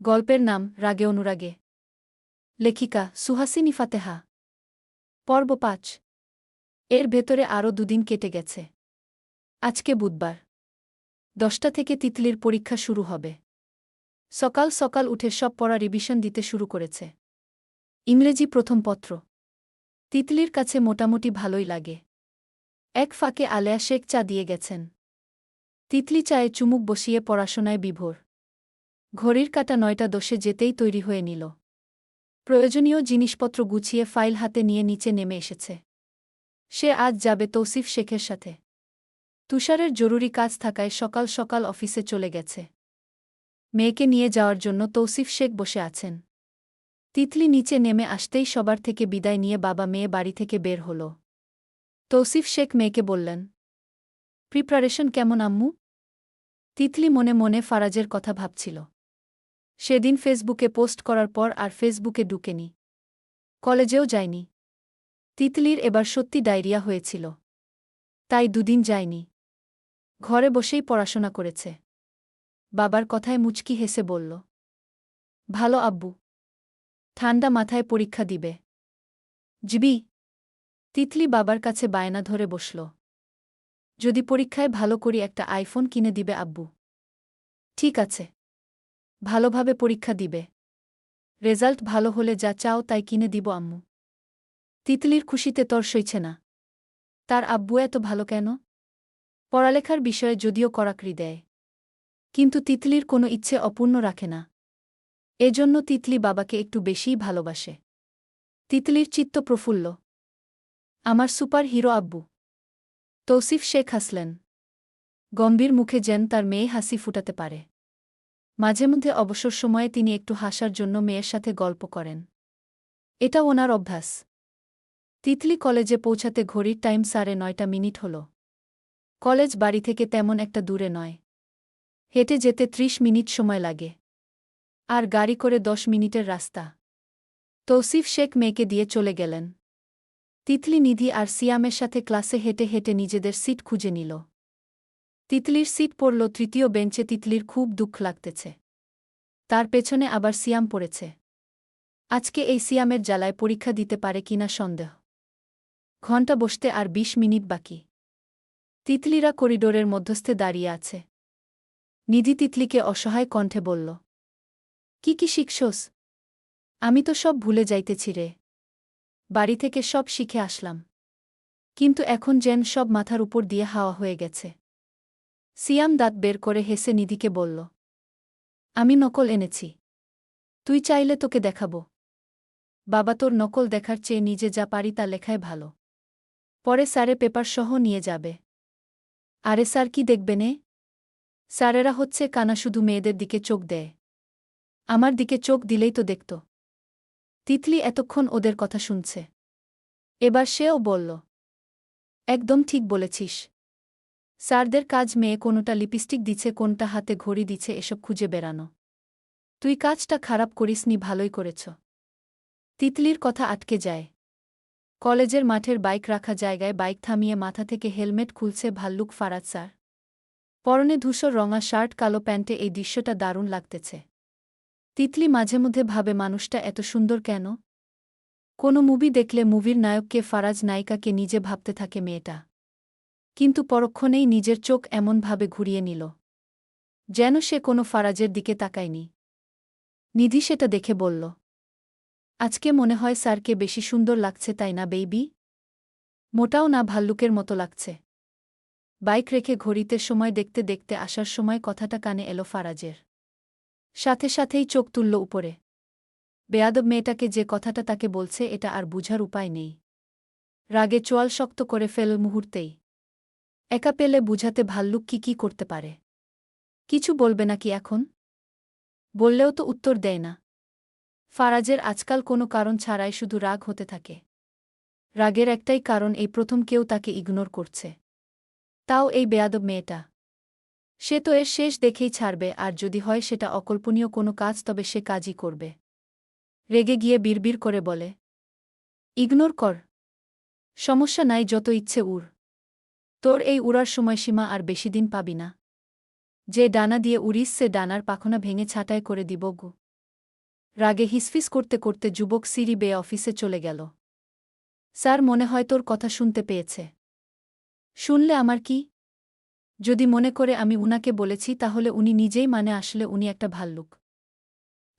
গল্পের নাম রাগে অনুরাগে। লেখিকা সুহাসিনী ফাতেহা। পর্ব ৫। এর ভেতরে আরও দুদিন কেটে গেছে। আজকে বুধবার। ১০টা থেকে তিতলির পরীক্ষা শুরু হবে। সকাল সকাল উঠে সব পড়া রিভিশন দিতে শুরু করেছে। ইংরেজি প্রথম পত্র। তিতলির কাছে মোটামুটি ভালোই লাগে। এক ফাঁকে আলেয়া শেখ চা দিয়ে গেছেন। তিতলি চায়ে চুমুক বসিয়ে পড়াশোনায় বিভোর। ঘড়ির কাঁটা ৯টা ১০ যেতেই তৈরি হয়ে নিল। প্রয়োজনীয় জিনিসপত্র গুছিয়ে ফাইল হাতে নিয়ে নিচে নেমে এসেছে। সে আজ যাবে তৌসিফ শেখের সাথে। তুষারের জরুরি কাজ থাকায় সকাল সকাল অফিসে চলে গেছে। মেয়েকে নিয়ে যাওয়ার জন্য তৌসিফ শেখ বসে আছেন। তিতলি নিচে নেমে আসতেই সবার থেকে বিদায় নিয়ে বাবা মেয়ে বাড়ি থেকে বের হল। তৌসিফ শেখ মেয়েকে বললেন, প্রিপারেশন কেমন আম্মু? তিতলি মনে মনে ফারাজের কথা ভাবছিল। সেদিন ফেসবুকে পোস্ট করার পর আর ফেসবুকে ঢুকেনি। কলেজেও যায়নি। তিতলির এবার সত্যি ডায়রিয়া হয়েছিল। তাই দুদিন যায়নি। ঘরে বসেই পড়াশোনা করেছে। বাবার কথায় মুচকি হেসে বলল, ভালো আব্বু। ঠান্ডা মাথায় পরীক্ষা দিবে। জিবি। তিতলি বাবার কাছে বায়না ধরে বসল। যদি পরীক্ষায় ভালো করি একটা আইফোন কিনে দিবে আব্বু। ঠিক আছে। ভালোভাবে পরীক্ষা দিবে। রেজাল্ট ভালো হলে যা চাও তাই কিনে দিব আম্মু। তিতলির খুশিতে তর সইছে না। তার আব্বু এত ভালো কেন? পড়ালেখার বিষয়ে যদিও কড়াকড়ি দেয়, কিন্তু তিতলির কোনো ইচ্ছে অপূর্ণ রাখে না। এজন্য তিতলি বাবাকে একটু বেশিই ভালোবাসে। তিতলির চিত্ত প্রফুল্ল। আমার সুপার হিরো আব্বু। তৌসিফ শেখ হাসলেন। গম্ভীর মুখে যেন তার মেয়ে হাসি ফুটাতে পারে। মাঝে মধ্যে অবসর সময়ে তিনি একটু হাসার জন্য মেয়ের সাথে গল্প করেন। এটা ওনার অভ্যাস। তিতলি কলেজে পৌঁছাতে ঘড়ির টাইম ৯:৩০ হল। কলেজ বাড়ি থেকে তেমন একটা দূরে নয়। হেঁটে যেতে ৩০ মিনিট সময় লাগে। আর গাড়ি করে ১০ মিনিটের রাস্তা। তৌসিফ শেখ মেয়েকে দিয়ে চলে গেলেন। তিতলি নিধি আর সিয়ামের সাথে ক্লাসে হেঁটে হেঁটে নিজেদের সিট খুঁজে নিল। তিতলির সিট পড়ল তৃতীয় বেঞ্চে। তিতলির খুব দুঃখ লাগতেছে। তার পেছনে আবার সিয়াম পড়েছে। আজকে এই সিয়ামের জ্বালায় পরীক্ষা দিতে পারে কিনা সন্দেহ। ঘণ্টা বসতে আর ২০ মিনিট বাকি। তিতলিরা করিডোরের মধ্যস্থে দাঁড়িয়ে আছে। নিধি তিতলিকে অসহায় কণ্ঠে বলল, কি শিখছস? আমি তো সব ভুলে যাইতেছি রে। বাড়ি থেকে সব শিখে আসলাম, কিন্তু এখন যেন সব মাথার উপর দিয়ে হাওয়া হয়ে গেছে। সিয়াম দাঁত বের করে হেসে নিধিকে বলল, আমি নকল এনেছি। তুই চাইলে তোকে দেখাব। বাবা, তোর নকল দেখার চেয়ে নিজে যা পারি তা লেখায় ভালো। পরে স্যারে পেপার সহ নিয়ে যাবে। আরে স্যার কি দেখবে নে? স্যারেরা হচ্ছে কানা, শুধু মেয়েদের দিকে চোখ দেয়। আমার দিকে চোখ দিলেই তো দেখত। তিতলি এতক্ষণ ওদের কথা শুনছে। এবার সেও বলল, একদম ঠিক বলেছিস। স্যারদের কাজ মেয়ে কোনোটা লিপস্টিক দিচ্ছে, কোনটা হাতে ঘড়ি দিচ্ছে, এসব খুঁজে বেড়ানো। তুই কাজটা খারাপ করিসনি, ভালোই করেছ। তিতলির কথা আটকে যায়। কলেজের মাঠের বাইক রাখা জায়গায় বাইক থামিয়ে মাথা থেকে হেলমেট খুলছে ভাল্লুক ফারাজ স্যার। পরনে ধূসর রঙা শার্ট, কালো প্যান্টে এই দৃশ্যটা দারুণ লাগতেছে। তিতলি মাঝে মধ্যে ভাবে, মানুষটা এত সুন্দর কেন? কোনো মুভি দেখলে মুভির নায়ককে ফারাজ, নায়িকাকে নিজে ভাবতে থাকে মেয়েটা। কিন্তু পরক্ষণেই নিজের চোখ এমনভাবে ঘুরিয়ে নিল যেন সে কোনো ফারাজের দিকে তাকায়নি। নিধি সেটা দেখে বলল, আজকে মনে হয় স্যারকে বেশি সুন্দর লাগছে, তাই না বেইবি? মোটাও না, ভাল্লুকের মতো লাগছে। বাইক রেখে ঘড়িতে সময় দেখতে দেখতে আসার সময় কথাটা কানে এলো ফারাজের। সাথে সাথেই চোখ তুলল উপরে। বেয়াদব মেয়েটাকে যে কথাটা তাকে বলছে এটা আর বুঝার উপায় নেই। রাগে চোয়াল শক্ত করে ফেল মুহূর্তেই। একা পেলে বুঝাতে ভাল্লুক কি করতে পারে? কিছু বলবে নাকি এখন? বললেও তো উত্তর দেয় না। ফারাজের আজকাল কোনো কারণ ছাড়াই শুধু রাগ হতে থাকে। রাগের একটাই কারণ, এই প্রথম কেউ তাকে ইগনোর করছে। তাও এই বেয়াদব মেয়েটা। সে তো এর শেষ দেখেই ছাড়বে, আর যদি হয় সেটা অকল্পনীয় কোনো কাজ, তবে সে কাজই করবে। রেগে গিয়ে বিড়বিড় করে বলে, ইগনোর কর। সমস্যা নাই, যত ইচ্ছে উড়। তোর এই উড়ার সময়সীমা আর বেশিদিন পাবি না। যে ডানা দিয়ে উড়িস সে ডানার পাখনা ভেঙে ছাঁটাই করে দিব গো। রাগে হিসফিস করতে করতে যুবক সিঁড়ি বেয়ে অফিসে চলে গেল। স্যার মনে হয় তোর কথা শুনতে পেয়েছে। শুনলে আমার কি? যদি মনে করে আমি উনাকে বলেছি তাহলে উনি নিজেই মানে আসলে উনি একটা ভাল্লুক।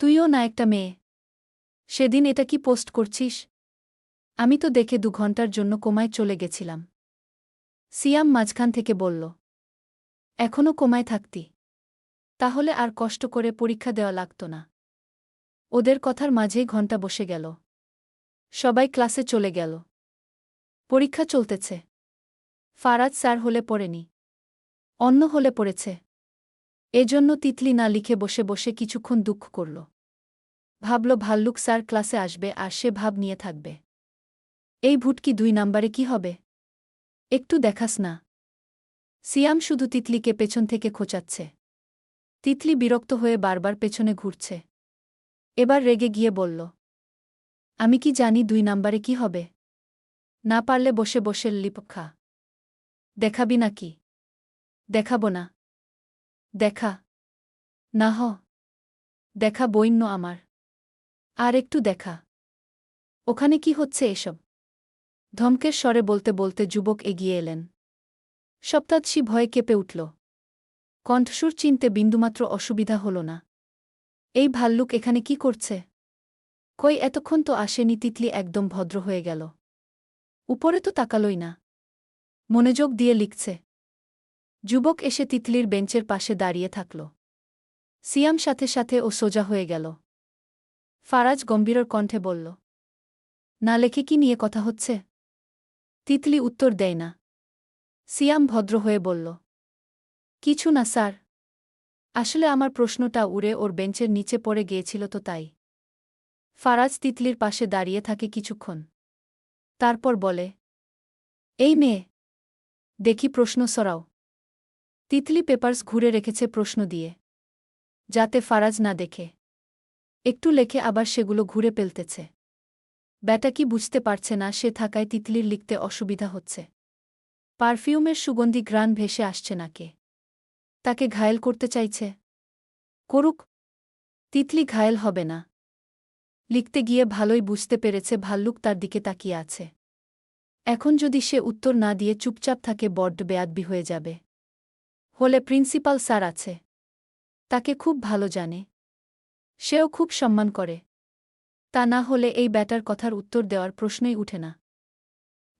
তুইও না একটা মেয়ে। সেদিন এটা কি পোস্ট করছিস? আমি তো দেখে 2 ঘন্টার জন্য কোমায় চলে গেছিলাম। সিয়াম মাঝখান থেকে বলল। এখনও কোমায় থাকতি? তাহলে আর কষ্ট করে পরীক্ষা দেওয়া লাগত না। ওদের কথার মাঝেই ঘণ্টা বসে গেল। সবাই ক্লাসে চলে গেল। পরীক্ষা চলতেছে। ফারাজ স্যার হলে পড়েনি, অন্য হলে পড়েছে। এজন্য তিতলি না লিখে বসে বসে কিছুক্ষণ দুঃখ করল। ভাবল ভাল্লুক স্যার ক্লাসে আসবে আর সে ভাব নিয়ে থাকবে। এই ভুটকি 2 নাম্বারে কি হবে? একটু দেখাস না। সিয়াম শুধু তিতলিকে পেছন থেকে খোঁচাচ্ছে। তিতলি বিরক্ত হয়ে বারবার পেছনে ঘুরছে। এবার রেগে গিয়ে বলল, আমি কি জানি 2 নাম্বারে কি হবে? না পারলে বসে বসে লিপ খা। দেখাবি নাকি? দেখাবো না। দেখা। না হ। দেখা বইন্য আমার। আর একটু দেখা। ওখানে কি হচ্ছে এসব? ধমকের স্বরে বলতে বলতে যুবক এগিয়ে এলেন। সপ্তাদশী ভয়ে কেঁপে উঠল। কণ্ঠস্বর চিনতে বিন্দুমাত্র অসুবিধা হল না। এই ভাল্লুক এখানে কি করছে? কই এতক্ষণ তো আসেনি। তিতলি একদম ভদ্র হয়ে গেল। উপরে তো তাকালই না। মনোযোগ দিয়ে লিখছে। যুবক এসে তিতলির বেঞ্চের পাশে দাঁড়িয়ে থাকল। সিয়াম সাথে সাথে ও সোজা হয়ে গেল। ফারাজ গম্ভীর কণ্ঠে বলল, না লেখে কি নিয়ে কথা হচ্ছে? তিতলি উত্তর দেয় না। সিয়াম ভদ্র হয়ে বলল, কিছু না স্যার। আসলে আমার প্রশ্নটা উড়ে ওর বেঞ্চের নিচে পড়ে গিয়েছিল তো তাই। ফারাজ তিতলির পাশে দাঁড়িয়ে থাকে কিছুক্ষণ। তারপর বলে, এই মেয়ে, দেখি প্রশ্ন সরাও। তিতলি পেপারস ঘুরে রেখেছে প্রশ্ন দিয়ে, যাতে ফারাজ না দেখে। একটু লেখে আবার সেগুলো ঘুরে পেলতেছে। ব্যাটা কি বুঝতে পারছে না সে থাকায় তিতলির লিখতে অসুবিধা হচ্ছে। পারফিউমের সুগন্ধি ঘ্রাণ ভেসে আসছে নাকে। তাকে ঘায়েল করতে চাইছে। করুক। তিতলি ঘায়েল হবে না। লিখতে গিয়ে ভালোই বুঝতে পেরেছে ভাল্লুক তার দিকে তাকিয়ে আছে। এখন যদি সে উত্তর না দিয়ে চুপচাপ থাকে বড্ড বেয়াদবি হয়ে যাবে। হলে প্রিন্সিপাল স্যার আছে। তাকে খুব ভালো জানে। সেও খুব সম্মান করে। তা না হলে এই ব্যাটার কথার উত্তর দেওয়ার প্রশ্নই উঠে না।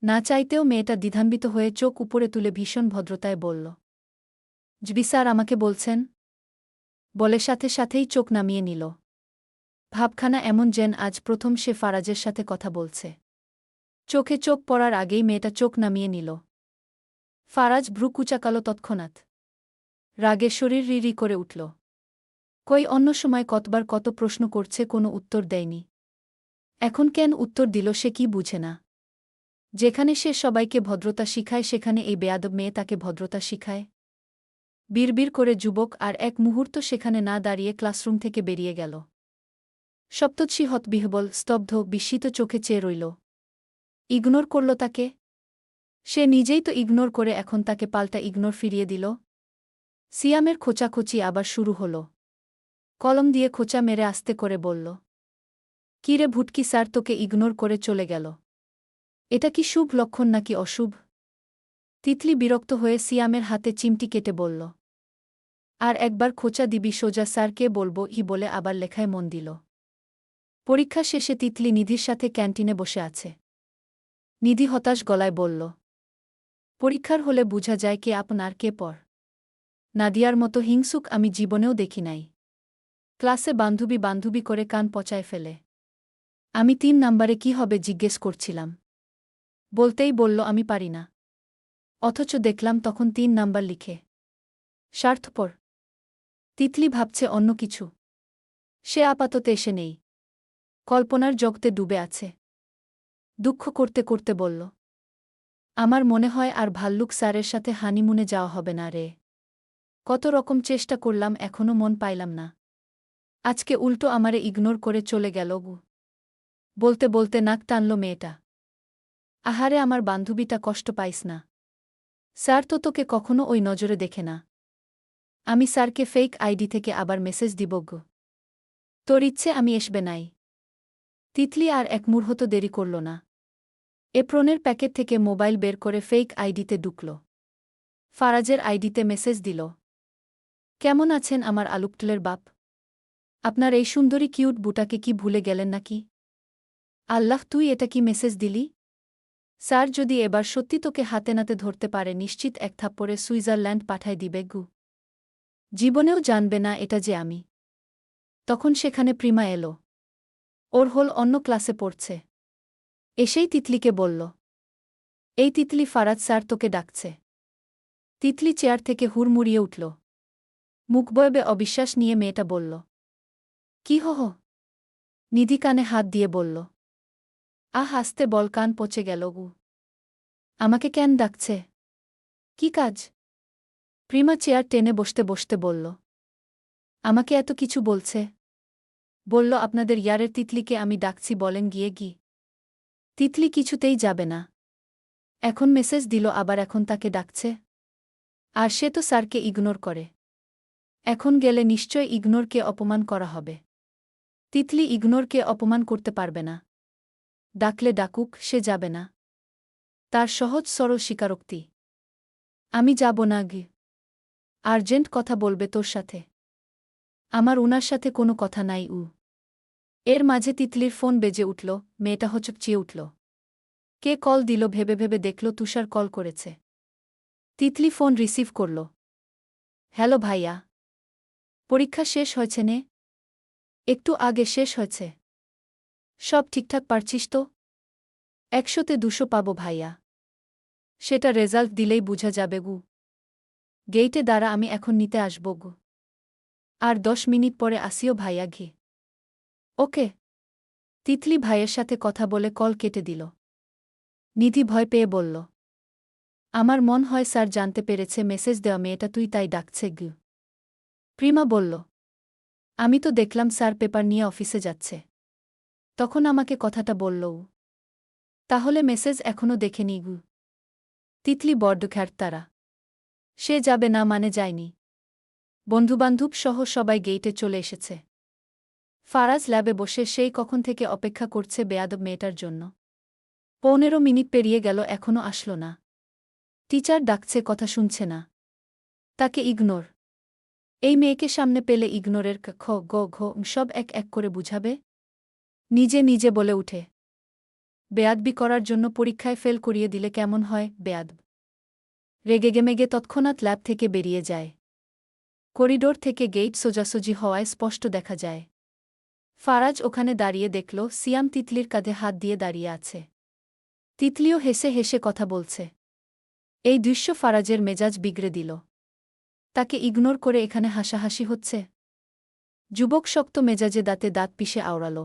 না চাইতেও মেয়েটা দ্বিধান্বিত হয়ে চোখ উপরে তুলে ভীষণ ভদ্রতায় বলল, জবি স্যার আমাকে বলছেন? বলে সাথে সাথেই চোখ নামিয়ে নিল। ভাবখানা এমন যেন আজ প্রথম সে ফারাজের সাথে কথা বলছে। চোখে চোখ পড়ার আগেই মেয়েটা চোখ নামিয়ে নিল। ফারাজ ভ্রু কুঁচাকাল তৎক্ষণাৎ। রাগে শরীর রিরি করে উঠল। কই অন্য সময় কতবার কত প্রশ্ন করছে কোনো উত্তর দেয়নি। এখন কেন উত্তর দিল সে কি বুঝে না। যেখানে সে সবাইকে ভদ্রতা শিখায় সেখানে এই বেয়াদব মেয়ে তাকে ভদ্রতা শিখায়। বিড়বিড় করে যুবক আর এক মুহূর্ত সেখানে না দাঁড়িয়ে ক্লাসরুম থেকে বেরিয়ে গেল। সপ্তদশী হতবিহ্বল, স্তব্ধ, বিস্মিত চোখে চেয়ে রইল। ইগনোর করল তাকে? সে নিজেই তো ইগনোর করে এখন তাকে পাল্টা ইগনোর ফিরিয়ে দিল। সিয়ামের খোঁচাখোঁচি আবার শুরু হল। কলম দিয়ে খোঁচা মেরে আস্তে করে বলল, কি রে ভুটকি স্যার তোকে ইগনোর করে চলে গেল। এটা কি শুভ লক্ষণ নাকি অশুভ? তিতলি বিরক্ত হয়ে সিয়ামের হাতে চিমটি কেটে বলল, আর একবার খোঁচা দিবি সোজা স্যারকে বলব ই বলে আবার লেখায় মন দিল। পরীক্ষা শেষে তিতলি নিধির সাথে ক্যান্টিনে বসে আছে। নিধি হতাশ গলায় বলল, পরীক্ষার হলে বুঝা যায় কে আপন আর কে পর। নাদিয়ার মতো হিংসুক আমি জীবনেও দেখি নাই। ক্লাসে বান্ধবী বান্ধবী করে কান পচায় ফেলে। আমি 3 নাম্বারে কি হবে জিজ্ঞেস করছিলাম। বলতেই বলল আমি পারি না। অথচ দেখলাম তখন 3 নাম্বার লিখে। স্বার্থপর। তিতলি ভাবছে অন্য কিছু। সে আপাতত এসে নেই। কল্পনার জগতে ডুবে আছে। দুঃখ করতে করতে বলল, আমার মনে হয় আর ভাল্লুক স্যারের সাথে হানিমুনে যাওয়া হবে না রে। কত রকম চেষ্টা করলাম এখনও মন পাইলাম না। আজকে উল্টো আমারে ইগনোর করে চলে গেল গু। বলতে বলতে নাক টানল মেয়েটা। আহারে আমার বান্ধবীটা কষ্ট পাইস না। স্যার তো তোকে কখনো ওই নজরে দেখে না। আমি স্যারকে ফেক আইডি থেকে আবার মেসেজ দিব গো। তোর ইচ্ছে আমি আসবে নাই। তিতলি আর এক মুহূর্ত দেরি করল না। এপ্রনের প্যাকেট থেকে মোবাইল বের করে ফেক আইডিতে ঢুকল। ফারাজের আইডিতে মেসেজ দিল। কেমন আছেন আমার আলুপটলের বাপ? আপনার এই সুন্দরী কিউট বুটাকে কি ভুলে গেলেন নাকি? আল্লাহ, তুই এটা কি মেসেজ দিলি? স্যার যদি এবার সত্যি তোকে হাতে নাতে ধরতে পারে নিশ্চিত এক থাপ্পড়ে সুইজারল্যান্ড পাঠায় দিবে গু। জীবনেও জানবে না এটা যে আমি। তখন সেখানে প্রিমা এলো। ওর হল অন্য ক্লাসে পড়ছে। এসেই তিতলিকে বলল, এই তিতলি, ফারাজ স্যার তোকে ডাকছে। তিতলি চেয়ার থেকে হুড়মুড়িয়ে উঠল। মুখ বয়বে অবিশ্বাস নিয়ে মেয়েটা বলল, কি হহ? নিধি কানে হাত দিয়ে বলল, আহ, আস্তে বল, কান পচে গেল গু। আমাকে কেন ডাকছে? কি কাজ? প্রিমা চেয়ার টেনে বসতে বসতে বলল, আমাকে এত কিছু বলছে। বলল আপনাদের ইয়ারের তিতলিকে আমি ডাকছি, বলেন গিয়ে গি। তিতলি কিছুতেই যাবে না। এখন মেসেজ দিল আবার এখন তাকে ডাকছে। আর সে তো স্যারকে ইগনোর করে। এখন গেলে নিশ্চয় ইগনোরকে অপমান করা হবে। তিতলি ইগনোরকে অপমান করতে পারবে না। ডাকলে ডাকুক, সে যাবে না। তার সহজ সরল স্বীকারোক্তি, আমি যাব না গি। আর্জেন্ট কথা বলবে তোর সাথে। আমার উনার সাথে কোনো কথা নাই উ। এর মাঝে তিতলির ফোন বেজে উঠল। মেয়েটা হচকচিয়ে উঠল। কে কল দিল ভেবে ভেবে দেখল তুষার কল করেছে। তিতলি ফোন রিসিভ করল। হ্যালো ভাইয়া। পরীক্ষা শেষ হয়েছে নে? একটু আগে শেষ হয়েছে। সব ঠিকঠাক পারছিস তো? 100-তে 200 পাবো ভাইয়া। সেটা রেজাল্ট দিলেই বুঝা যাবে গু। গেইটে দাঁড়া, আমি এখন নিতে আসব গু। আর 10 মিনিট পরে আসিও ভাইয়া ঘি। ওকে। তিতলি ভাইয়ের সাথে কথা বলে কল কেটে দিল। নিধি ভয় পেয়ে বলল, আমার মন হয় স্যার জানতে পেরেছে মেসেজ দেওয়া মেয়েটা তুই, তাই ডাকছে গু। প্রিমা বলল, আমি তো দেখলাম স্যার পেপার নিয়ে অফিসে যাচ্ছে। তখন আমাকে কথাটা বলল উ। তাহলে মেসেজ এখনও দেখেনি গু। তিতলি বড্ড খ্যাটতারা। সে যাবে না মানে যায়নি। বন্ধুবান্ধব সহ সবাই গেইটে চলে এসেছে। ফারাজ ল্যাবে বসে সেই কখন থেকে অপেক্ষা করছে বেয়াদব মেয়েটার জন্য। 15 মিনিট পেরিয়ে গেল, এখনও আসলো না। টিচার ডাকছে, কথা শুনছে না। তাকে ইগনোর। এই মেয়েকে সামনে পেলে ইগনোরের খ গ ঘ সব এক এক করে বুঝাবে। নিজে নিজে বলে উঠে, বেয়াদবি করার জন্য পরীক্ষায় ফেল করিয়ে দিলে কেমন হয় বেয়াদব। রেগেগেমেগে তৎক্ষণাৎ ল্যাব থেকে বেরিয়ে যায়। করিডোর থেকে গেইট সোজাসুজি হওয়ায় স্পষ্ট দেখা যায়। ফারাজ ওখানে দাঁড়িয়ে দেখল সিয়াম তিতলির কাঁধে হাত দিয়ে দাঁড়িয়ে আছে। তিতলিও হেসে হেসে কথা বলছে। এই দৃশ্য ফারাজের মেজাজ বিগড়ে দিল। তাকে ইগনোর করে এখানে হাসাহাসি হচ্ছে। যুবক শক্ত মেজাজে দাঁতে দাঁত পিষে আওড়াল,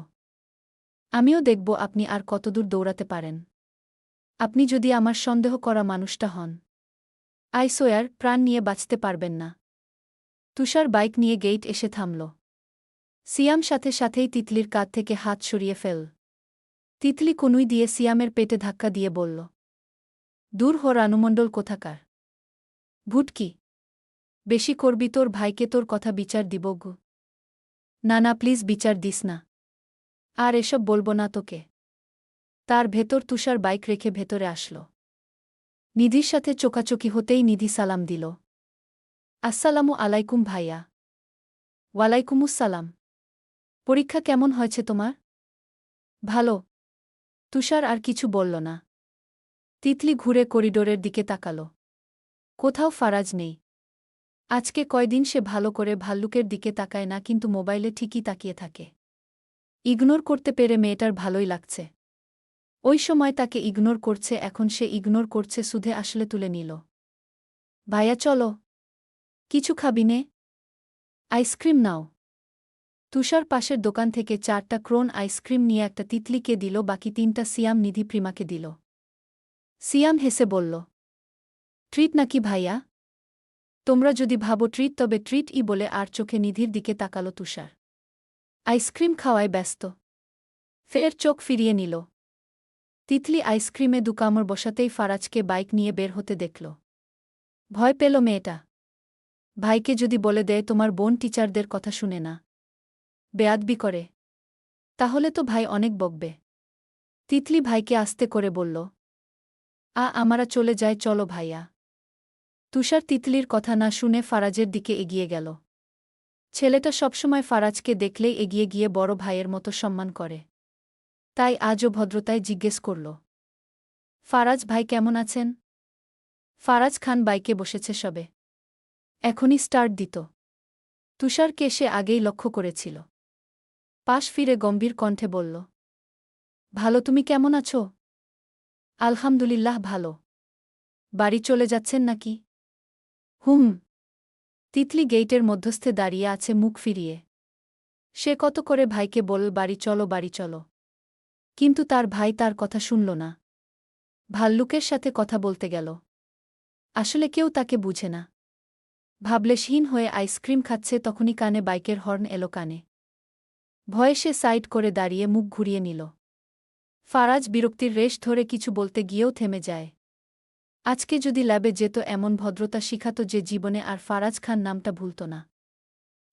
আমিও দেখব আপনি আর কতদূর দৌড়াতে পারেন। আপনি যদি আমার সন্দেহ করা মানুষটা হন, আই সোয়ার, প্রাণ নিয়ে বাঁচতে পারবেন না। তুষার বাইক নিয়ে গেইট এসে থামল। সিয়াম সাথে সাথেই তিতলির কাঁধ থেকে হাত সরিয়ে ফেল। তিতলি কনুই দিয়ে সিয়ামের পেটে ধাক্কা দিয়ে বলল, দূর হ রানুমণ্ডল কোথাকার। ভুটকি। বেশি করবি তোর ভাইকে তোর কথা বিচার দিব গু। না না প্লিজ, বিচার দিস না। আর এসব বলবো না তোকে। তার ভেতর তুষার বাইক রেখে ভেতরে আসল। নিধির সাথে চোকাচোকি হতেই নিধি সালাম দিল, আসসালামু আলাইকুম ভাইয়া। ওয়ালাইকুমুসসালাম। পরীক্ষা কেমন হয়েছে তোমার? ভালো। তুষার আর কিছু বলল না। তিতলি ঘুরে করিডোরের দিকে তাকাল। কোথাও ফারাজ নেই। আজকে কয়দিন সে ভালো করে ভাল্লুকের দিকে তাকায় না, কিন্তু মোবাইলে ঠিকই তাকিয়ে থাকে। ইগনোর করতে পেরে মেয়েটার ভালোই লাগছে। ওই সময় তাকে ইগনোর করছে, এখন সে ইগনোর করছে সুধে আসলে তুলে নিল। ভাইয়া চলো। কিছু খাবি নে? আইসক্রিম নাও। তুষার পাশের দোকান থেকে 4টা ক্রোন আইসক্রিম নিয়ে একটা তিতলিকে দিল, বাকি 3টা সিয়াম নিধি প্রিমাকে দিল। সিয়াম হেসে বলল, ট্রিট নাকি ভাইয়া? তোমরা যদি ভাবো ট্রিট তবে ট্রিট ই বলে আর চোখে নিধির দিকে তাকালো তুষার। আইসক্রিম খাওয়ায় ব্যস্ত। ফের চোখ ফিরিয়ে নিল। তিতলি আইসক্রিমে 2 কামড় বসাতেই ফারাজকে বাইক নিয়ে বের হতে দেখল। ভয় পেল মেয়েটা। ভাইকে যদি বলে দেয় তোমার বোন টিচারদের কথা শুনে না। বেয়াদবি করে? তাহলে তো ভাই অনেক বকবে। তিতলি ভাইকে আস্তে করে বলল, আমরা চলে যাই, চলো ভাইয়া। তুষার তিতলির কথা না শুনে ফারাজের দিকে এগিয়ে গেল। ছেলেটা সবসময় ফারাজকে দেখলেই এগিয়ে গিয়ে বড় ভাইয়ের মতো সম্মান করে। তাই আজও ভদ্রতায় জিজ্ঞেস করল, ফারাজ ভাই কেমন আছেন? ফারাজ খান বাইকে বসেছে সবে। এখনই স্টার্ট দিত। তুষারকে সে আগেই লক্ষ্য করেছিল। পাশ ফিরে গম্ভীর কণ্ঠে বলল, ভালো, তুমি কেমন আছো? আলহামদুলিল্লাহ ভালো। বাড়ি চলে যাচ্ছেন নাকি? হুম। তিতলি গেইটের মধ্যস্থে দাঁড়িয়ে আছে মুখ ফিরিয়ে। সে কত করে ভাইকে বলল বাড়ি চলো, বাড়ি চলো। কিন্তু তার ভাই তার কথা শুনল না। ভাল্লুকের সাথে কথা বলতে গেল। আসলে কেউ তাকে বুঝে না। ভাবলেশহীন হয়ে আইসক্রিম খাচ্ছে, তখনই কানে বাইকের হর্ন এলো কানে। ভয়ে সে সাইড করে দাঁড়িয়ে মুখ ঘুরিয়ে নিল। ফারাজ বিরক্তির রেশ ধরে কিছু বলতে গিয়েও থেমে যায়। আজকে যদি ল্যাবে যেত, এমন ভদ্রতা শিখাত যে জীবনে আর ফারাজ খান নামটা ভুলত না।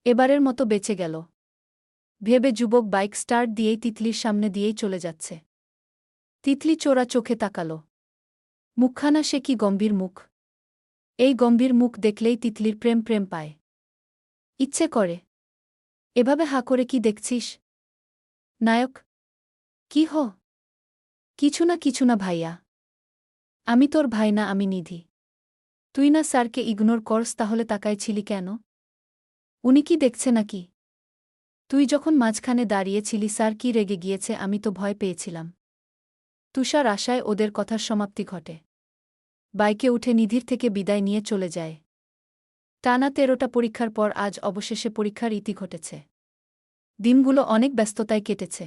এবারের মতো বেঁচে গেল ভেবে যুবক বাইক স্টার্ট দিয়েই তিতলির সামনে দিয়েই চলে যাচ্ছে। তিতলি চোরা চোখে তাকাল। মুখখানা সে কি গম্ভীর মুখ! এই গম্ভীর মুখ দেখলেই তিতলির প্রেম প্রেম পায়। ইচ্ছে করে, এভাবে হা করে কি দেখছিস? নায়ক? কি হ? কিছু না ভাইয়া। আমি তোর ভাই না, আমি নিধি। তুই না স্যারকে ইগনোর করস, তাহলে তাকাইছিলি কেন? উনি কি দেখছে নাকি? তুই যখন মাঝখানে দাঁড়িয়েছিলি, স্যার কি রেগে গিয়েছে, আমি তো ভয় পেয়েছিলাম। তুষার আশায় ওদের কথার সমাপ্তি ঘটে। বাইকে উঠে নিধির থেকে বিদায় নিয়ে চলে যায়। টানা ১৩টা পরীক্ষার পর আজ অবশেষে পরীক্ষার ইতি ঘটেছে। দিনগুলো অনেক ব্যস্ততায় কেটেছে।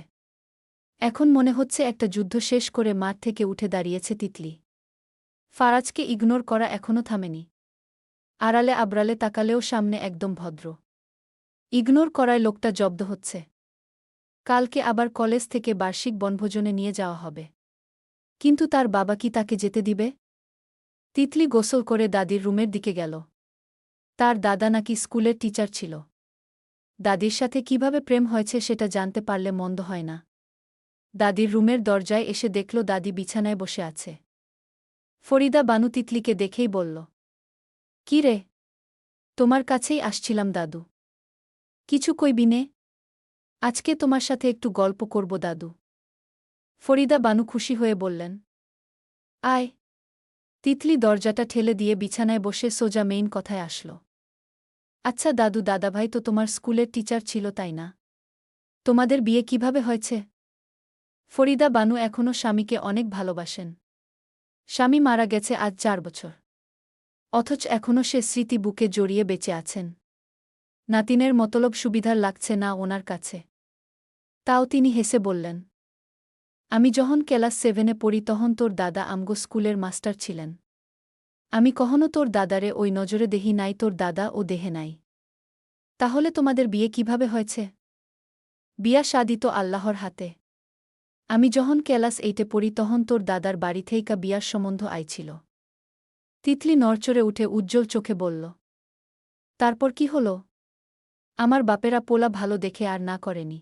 এখন মনে হচ্ছে একটা যুদ্ধ শেষ করে মাঠ থেকে উঠে দাঁড়িয়েছে তিতলি। ফারাজকে ইগনোর করা এখনও থামেনি। আড়ালে আবরালে তাকালেও সামনে একদম ভদ্র। ইগনোর করায় লোকটা জব্দ হচ্ছে। কালকে আবার কলেজ থেকে বার্ষিক বনভোজনে নিয়ে যাওয়া হবে। কিন্তু তার বাবা কি তাকে যেতে দিবে? তিতলি গোসল করে দাদির রুমের দিকে গেল। তার দাদা নাকি স্কুলের টিচার ছিল। দাদির সাথে কিভাবে প্রেম হয়েছে সেটা জানতে পারলে মন্দ হয় না। দাদির রুমের দরজায় এসে দেখল দাদি বিছানায় বসে আছে। ফরিদা বানু তিতলিকে দেখেই বলল, কি রে, তোমার কাছেই আসছিলাম দাদু। কিছু কইবি নে? আজকে তোমার সাথে একটু গল্প করব দাদু। ফরিদা বানু খুশি হয়ে বললেন, আয়। তিতলি দরজাটা ঠেলে দিয়ে বিছানায় বসে সোজা মেইন কথায় আসল। আচ্ছা দাদু, দাদাভাই তো তোমার স্কুলের টিচার ছিল, তাই না? তোমাদের বিয়ে কিভাবে হয়েছে? ফরিদা বানু এখনও স্বামীকে অনেক ভালোবাসেন। স্বামী মারা গেছে আজ ৪ বছর। অথচ এখনও সে স্মৃতি বুকে জড়িয়ে বেঁচে আছেন। নাতিনের মতলব সুবিধার লাগছে না ওনার কাছে। তাও তিনি হেসে বললেন, আমি যখন ক্লাস 7-এ পড়ি তখন তোর দাদা আমগো স্কুলের মাস্টার ছিলেন। আমি কখনো তোর দাদারে ওই নজরে দেহি নাই, তোর দাদা ও দেহে নাই। তাহলে তোমাদের বিয়ে কিভাবে হয়েছে? বিয়া শাদি তো আল্লাহর হাতে। আমি যখন ক্লাস 8-এ পড়ি তখন তোর দাদার বাড়ি থেইকা বিয়ার সম্বন্ধ আইছিল। তিতলি নড়চড়ে উঠে উজ্জ্বল চোখে বলল, তারপর কি হল? আমার বাপেরা পোলা ভালো দেখে আর না করেনি।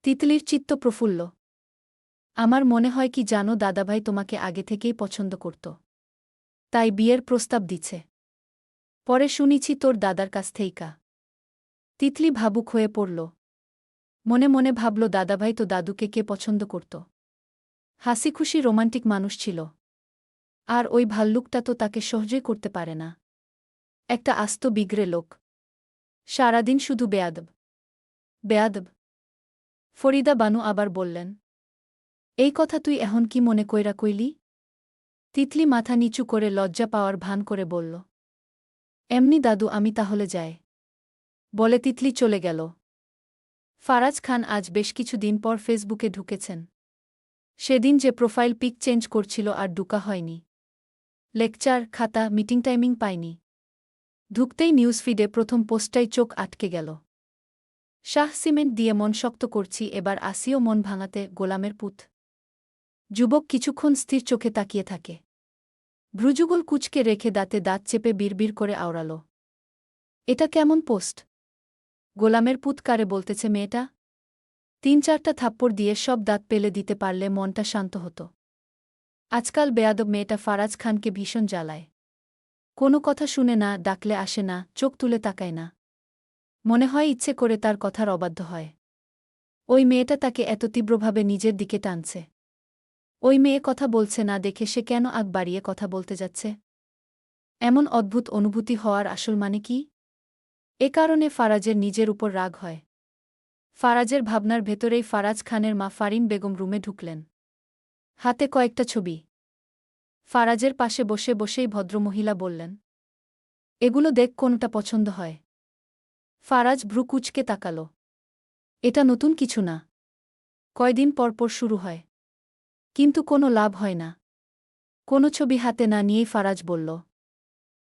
তিতলির চিত্ত প্রফুল্ল। আমার মনে হয় কি জানো, দাদাভাই তোমাকে আগে থেকেই পছন্দ করত। তাই বিয়ের প্রস্তাব দিছে। পরে শুনিছি তোর দাদার কাছ থেইকা। তিতলি ভাবুক হয়ে পড়ল। মনে মনে ভাবল, দাদাভাই তো দাদুকে কে পছন্দ করত? হাসিখুশি রোমান্টিক মানুষ ছিল। আর ওই ভাল্লুকটা তো তাকে সহজেই করতে পারে না। একটা আস্ত বিগড়ে লোক। সারাদিন শুধু বেয়াদব বেয়াদব। ফরিদা বানু আবার বললেন, এই কথা তুই এখন কি মনে কইরা কইলি? তিতলি মাথা নিচু করে লজ্জা পাওয়ার ভান করে বলল, এমনি দাদু, আমি তাহলে যাই। বলে তিতলি চলে গেল। ফারাজ খান আজ বেশ কিছু দিন পর ফেসবুকে ঢুকেছেন। সেদিন যে প্রোফাইল পিক চেঞ্জ করছিল আর ঢুকা হয়নি। লেকচার, খাতা, মিটিং টাইমিং পায়নি। ঢুকতেই নিউজ ফিডে প্রথম পোস্টটাই চোখ আটকে গেল। শাহ সিমেন্ট দিয়ে মন শক্ত করছি, এবার আসিও মন ভাঙাতে, গোলামের পুত। যুবক কিছুক্ষণ স্থির চোখে তাকিয়ে থাকে। ভ্রুযুগল কুচকে রেখে দাঁতে দাঁত চেপে বিড়বিড় করে আওড়াল, এটা কেমন পোস্ট? গোলামের পুতকারে বলতেছে মেয়েটা। 3-4টা থাপ্পড় দিয়ে সব দাঁত পেলে দিতে পারলে মনটা শান্ত হতো। আজকাল বেয়াদব মেয়েটা ফারাজ খানকে ভীষণ জ্বালায়। কোনো কথা শুনে না, ডাকলে আসে না, চোখ তুলে তাকায় না। মনে হয় ইচ্ছে করে তার কথার অবাধ্য হয়। ওই মেয়েটা তাকে এত তীব্রভাবে নিজের দিকে টানছে। ওই মেয়ে কথা বলছে না দেখে সে কেন আগ বাড়িয়ে কথা বলতে যাচ্ছে? এমন অদ্ভুত অনুভূতি হওয়ার আসল মানে কি? এ কারণে ফারাজের নিজের উপর রাগ হয়। ফারাজের ভাবনার ভেতরেই ফারাজ খানের মা ফারিন বেগম রুমে ঢুকলেন। হাতে কয়েকটা ছবি। ফারাজের পাশে বসে বসেই ভদ্রমহিলা বললেন, এগুলো দেখ, কোনটা পছন্দ হয়? ফারাজ ভ্রু কুঁচকে তাকাল। এটা নতুন কিছু না। কয়দিন পরপর শুরু হয়। কিন্তু কোনো লাভ হয় না। কোনো ছবি হাতে না নিয়েই ফারাজ বলল,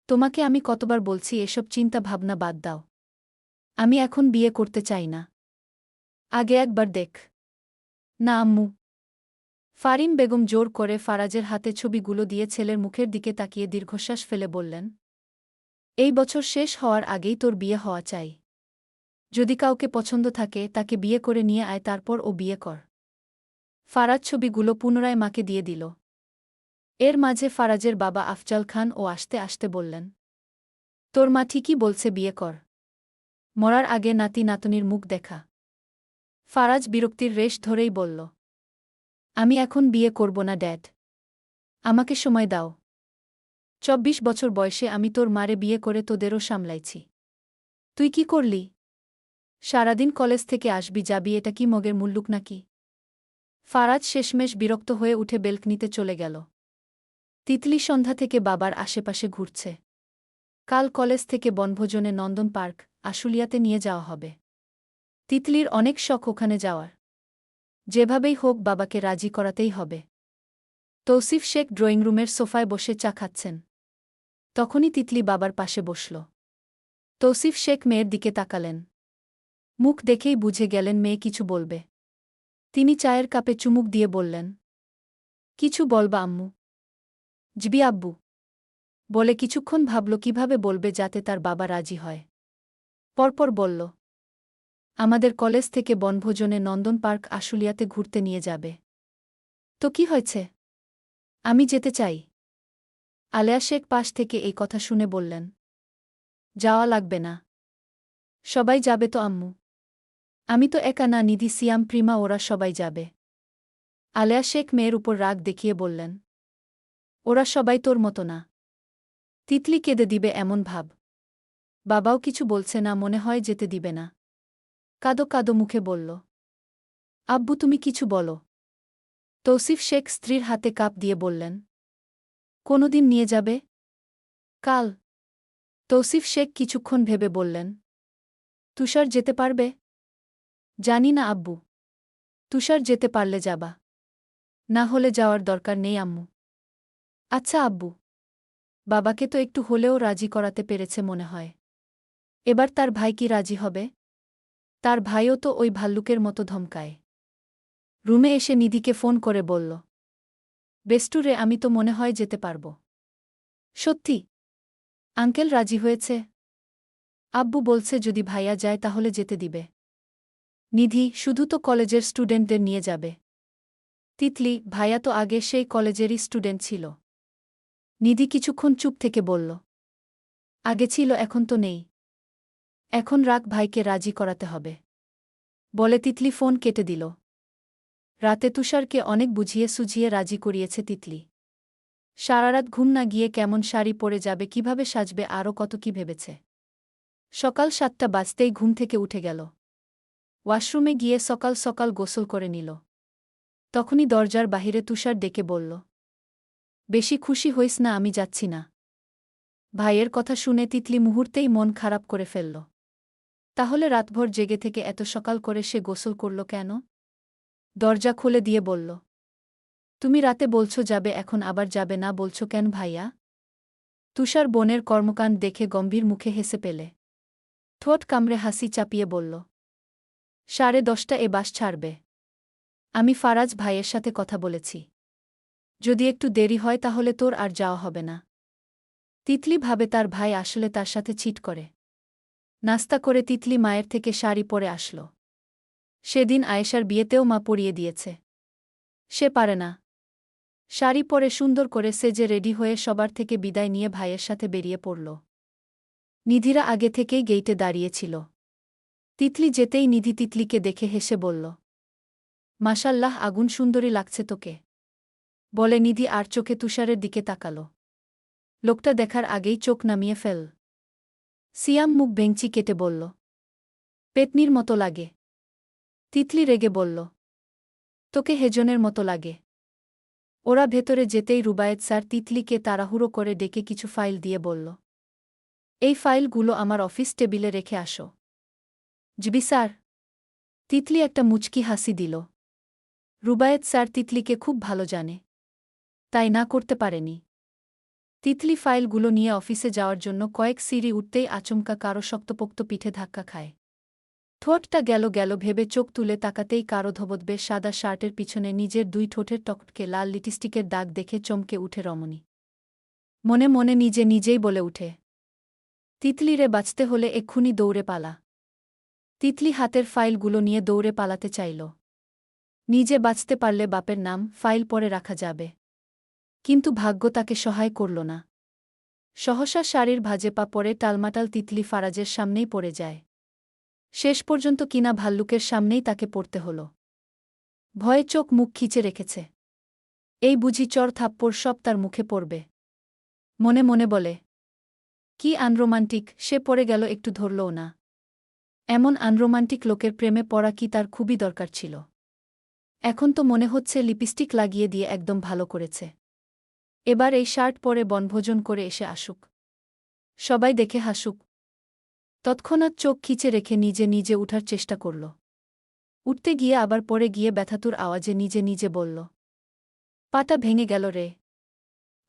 তোমাকে আমি কতবার বলছি এসব চিন্তা ভাবনা বাদ দাও। আমি এখন বিয়ে করতে চাই না। আগে একবার দেখ। না আম্মু। ফারিন বেগম জোর করে ফারাজের হাতে ছবিগুলো দিয়ে ছেলের মুখের দিকে তাকিয়ে দীর্ঘশ্বাস ফেলে বললেন, এই বছর শেষ হওয়ার আগেই তোর বিয়ে হওয়া চাই। যদি কাউকে পছন্দ থাকে তাকে বিয়ে করে নিয়ে আয়, তারপর ও বিয়ে কর। ফারাজ ছবিগুলো পুনরায় মাকে দিয়ে দিল। এর মাঝে ফারাজের বাবা আফজাল খান ও আসতে আসতে বললেন, তোর মা ঠিকই বলছে, বিয়ে কর। মরার আগে নাতি নাতনির মুখ দেখা। ফারাজ বিরক্তির রেশ ধরেই বলল, আমি এখন বিয়ে করব না ড্যাড। আমাকে সময় দাও। 24 বছর বয়সে আমি তোর মারে বিয়ে করে তোদেরও সামলাইছি। তুই কি করলি? সারাদিন কলেজ থেকে আসবি যাবি, এটা কি মগের মুল্লুক নাকি? ফারাজ শেষমেশ বিরক্ত হয়ে উঠে বেলকনিতে চলে গেল। তিতলি সন্ধ্যা থেকে বাবার আশেপাশে ঘুরছে। কাল কলেজ থেকে বনভোজনে নন্দন পার্ক, আশুলিয়াতে নিয়ে যাওয়া হবে। তিতলির অনেক শখ ওখানে যাওয়ার। যেভাবেই হোক বাবাকে রাজি করাতেই হবে। তৌসিফ শেখ ড্রয়িং রুমের সোফায় বসে চা খাচ্ছেন। তখনই তিতলি বাবার পাশে বসল। তৌসিফ শেখ মেয়ের দিকে তাকালেন। মুখ দেখেই বুঝে গেলেন মেয়ে কিছু বলবে। তিনি চায়ের কাপে চুমুক দিয়ে বললেন, কিছু বলবা আম্মু? জিবি আব্বু। বলে কিছুক্ষণ ভাবল কিভাবে বলবে যাতে তার বাবা রাজি হয়। পরপর বলল, আমাদের কলেজ থেকে বনভোজনে নন্দন পার্ক আশুলিয়াতে ঘুরতে নিয়ে যাবে। তো কি হয়েছে? আমি যেতে চাই। আলেয়া শেখ পাশ থেকে এই কথা শুনে বললেন, যাওয়া লাগবে না। সবাই যাবে তো আম্মু? আমি তো একা না, নিধি, সিয়াম, প্রিমা, ওরা সবাই যাবে। আলেয়া শেখ মেয়ের উপর রাগ দেখিয়ে বললেন, ওরা সবাই তোর মতো না। তিতলি কেঁদে দিবে এমন ভাব। বাবাও কিছু বলছে না, মনে হয় যেতে দিবে না। কাদো কাদো মুখে বলল, আব্বু তুমি কিছু বলো। তৌসিফ শেখ স্ত্রীর হাতে কাপ দিয়ে বললেন, কোনোদিন নিয়ে যাবে? কাল। তৌসিফ শেখ কিছুক্ষণ ভেবে বললেন, তুষার যেতে পারবে? জানি না আব্বু। তুষার যেতে পারলে যাবা। না হলে যাওয়ার দরকার নেই আম্মু। আচ্ছা আব্বু। বাবাকে তো একটু হলেও রাজি করাতে পেরেছে মনে হয়। এবার তার ভাই কি রাজি হবে? তার ভাইও তো ওই ভাল্লুকের মতো ধমকায়। রুমে এসে নিধিকে ফোন করে বলল, বেস্টুরে, আমি তো মনে হয় যেতে পারব। সত্যি? আঙ্কেল রাজি হয়েছে? আব্বু বলছে যদি ভাইয়া যায় তাহলে যেতে দিবে। নিধি, শুধু তো কলেজের স্টুডেন্টদের নিয়ে যাবে। তিতলি, ভাইয়া তো আগে সেই কলেজেরই স্টুডেন্ট ছিল। নিধি কিছুক্ষণ চুপ থেকে বলল, আগে ছিল, এখন তো নেই। এখন রাগ, ভাইকে রাজি করাতে হবে। বলে তিতলি ফোন কেটে দিল। রাতে তুষারকে অনেক বুঝিয়ে সুঝিয়ে রাজি করিয়েছে তিতলি। সারারাত ঘুম না গিয়ে কেমন শাড়ি পরে যাবে, কিভাবে সাজবে, আরও কত কি ভেবেছে। সকাল 7টা বাজতেই ঘুম থেকে উঠে গেল। ওয়াশরুমে গিয়ে সকাল সকাল গোসল করে নিল। তখনই দরজার বাহিরে তুষার ডেকে বলল, বেশি খুশি হইস না, আমি যাচ্ছি না। ভাইয়ের কথা শুনে তিতলি মুহূর্তেই মন খারাপ করে ফেলল। তাহলে রাতভর জেগে থেকে এত সকাল করে সে গোসল করল কেন? দরজা খুলে দিয়ে বলল, তুমি রাতে বলছো যাবে, এখন আবার যাবে না বলছো কেন ভাইয়া? তুষার বোনের কর্মকাণ্ড দেখে গম্ভীর মুখে হেসে পেলে। ঠোঁট কামড়ে হাসি চাপিয়ে বলল, 10:30 এ বাস ছাড়বে। আমি ফারাজ ভাইয়ের সাথে কথা বলেছি। যদি একটু দেরি হয় তাহলে তোর আর যাওয়া হবে না। তিতলি ভাবে তার ভাই আসলে তার সাথে চিট করে। নাস্তা করে তিতলি মায়ের থেকে শাড়ি পরে আসল। সেদিন আয়েশার বিয়েতেও মা পরিয়ে দিয়েছে। সে পারে না। শাড়ি পরে সুন্দর করে সেজে রেডি হয়ে সবার থেকে বিদায় নিয়ে ভাইয়ের সাথে বেরিয়ে পড়ল। নিধিরা আগে থেকেই গেইটে দাঁড়িয়েছিল। তিতলি যেতেই নিধি তিতলিকে দেখে হেসে বলল, মাশাল্লাহ, আগুন সুন্দরী লাগছে তোকে, বলে নিধি আর চোখে তুষারের দিকে তাকাল। লোকটা দেখার আগেই চোখ নামিয়ে ফেল। সিয়াম মুখ ভেঙচি কেটে বলল, পেতনির মতো লাগে। তিতলি রেগে বলল, তোকে হেজনের মতো লাগে। ওরা ভেতরে যেতেই রুবায়েত স্যার তিতলিকে তাড়াহুড়ো করে ডেকে কিছু ফাইল দিয়ে বলল, এই ফাইলগুলো আমার অফিস টেবিলে রেখে আসো। GB sir. তিতলি একটা মুচকি হাসি দিল। রুবায়েত স্যার তিতলিকে খুব ভালো জানে, তাই না করতে পারেনি। তিতলি ফাইলগুলো নিয়ে অফিসে যাওয়ার জন্য কয়েক সিঁড়ি উঠতেই আচমকা কারো শক্তপোক্ত পিঠে ধাক্কা খায়। ঠোঁটটা গেল গেল ভেবে চোখ তুলে তাকাতেই কারো ধবধবে সাদা শার্টের পিছনে নিজের দুই ঠোঁটের টকটকে লাল লিপস্টিকের দাগ দেখে চমকে উঠে রমণী। মনে মনে নিজেই বলে উঠে, তিতলিরে বাঁচতে হলে এক্ষুনি দৌড়ে পালা। তিতলি হাতের ফাইলগুলো নিয়ে দৌড়ে পালাতে চাইল। নিজে বাঁচতে পারলে বাপের নাম ফাইল পরে রাখা যাবে, কিন্তু ভাগ্য তাকে সহায় করল না। সহসা শাড়ির ভাঁজে পা পরে টালমাটাল তিতলি ফারাজের সামনেই পড়ে যায়। শেষ পর্যন্ত কিনা ভাল্লুকের সামনেই তাকে পড়তে হল। ভয়ে চোখ মুখ খিচে রেখেছে। এই বুঝি চর থাপ্পড় সব তার মুখে পড়বে। মনে মনে বলে, কি আনরোমান্টিক, সে পড়ে গেল, একটু ধরলও না। এমন আনরোমান্টিক লোকের প্রেমে পড়া কি তার খুবই দরকার ছিল? এখন তো মনে হচ্ছে লিপস্টিক লাগিয়ে দিয়ে একদম ভালো করেছে। এবার এই শার্ট পরে বনভোজন করে এসে আসুক, সবাই দেখে হাসুক। তৎক্ষণাৎ চোখ খিচে রেখে নিজে উঠার চেষ্টা করল। উঠতে গিয়ে আবার পড়ে গিয়ে ব্যথাতুর আওয়াজে নিজে বলল, পাটা ভেঙে গেল রে,